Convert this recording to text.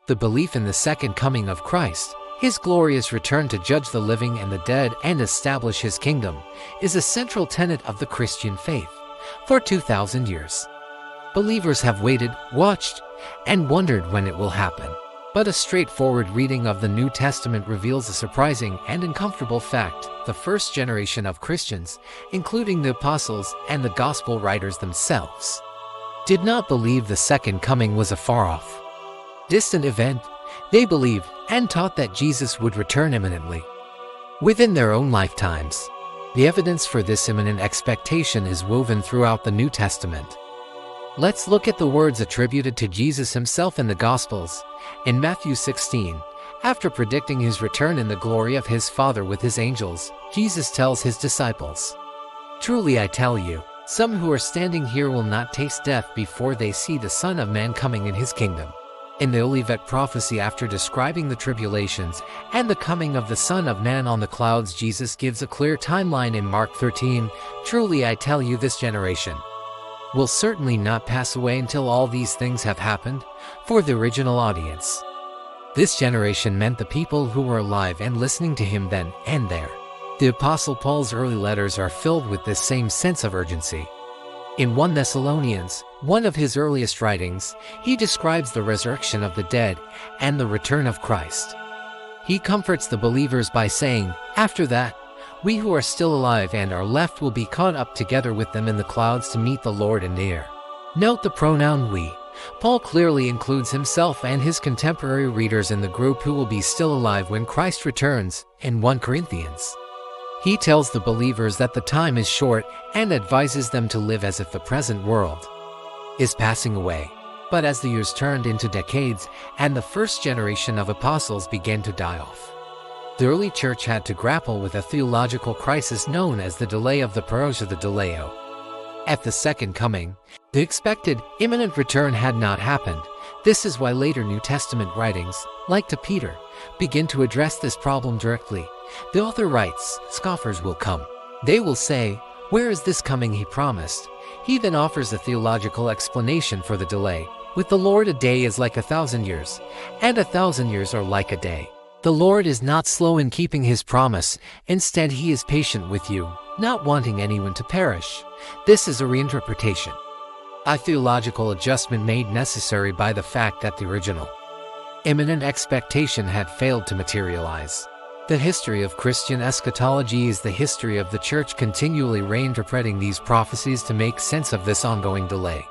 The belief in the second coming of Christ, his glorious return to judge the living and the dead and establish his kingdom, is a central tenet of the Christian faith. For 2,000 years, believers have waited, watched, and wondered when it will happen. But a straightforward reading of the New Testament reveals a surprising and uncomfortable fact. The first generation of Christians, including the apostles and the gospel writers themselves, did not believe the second coming was a far-off, distant event. They believed and taught that Jesus would return imminently, within their own lifetimes. The evidence for this imminent expectation is woven throughout the New Testament. Let's look at the words attributed to Jesus himself in the Gospels. In Matthew 16, after predicting his return in the glory of his Father with his angels, Jesus tells his disciples, "Truly I tell you, some who are standing here will not taste death before they see the Son of Man coming in his kingdom." In the Olivet prophecy, after describing the tribulations and the coming of the Son of Man on the clouds, Jesus gives a clear timeline in Mark 13. "Truly I tell you, this generation will certainly not pass away until all these things have happened." For the original audience, this generation meant the people who were alive and listening to him then and there. The Apostle Paul's early letters are filled with this same sense of urgency. In 1 Thessalonians, one of his earliest writings, he describes the resurrection of the dead and the return of Christ. He comforts the believers by saying, "After that, we who are still alive and are left will be caught up together with them in the clouds to meet the Lord in the air." Note the pronoun we. Paul clearly includes himself and his contemporary readers in the group who will be still alive when Christ returns. In 1 Corinthians, he tells the believers that the time is short and advises them to live as if the present world is passing away. But as the years turned into decades and the first generation of apostles began to die off, the early church had to grapple with a theological crisis known as the delay of the Parousia, the delay at the second coming. The expected, imminent return had not happened. This is why later New Testament writings, like to Peter, begin to address this problem directly. The author writes, "Scoffers will come. They will say, 'Where is this coming he promised?'" He then offers a theological explanation for the delay. "With the Lord a day is like 1,000 years, and 1,000 years are like a day. The Lord is not slow in keeping his promise. Instead, he is patient with you, not wanting anyone to perish." This is a reinterpretation, a theological adjustment made necessary by the fact that the original imminent expectation had failed to materialize. The history of Christian eschatology is the history of the Church continually reinterpreting these prophecies to make sense of this ongoing delay.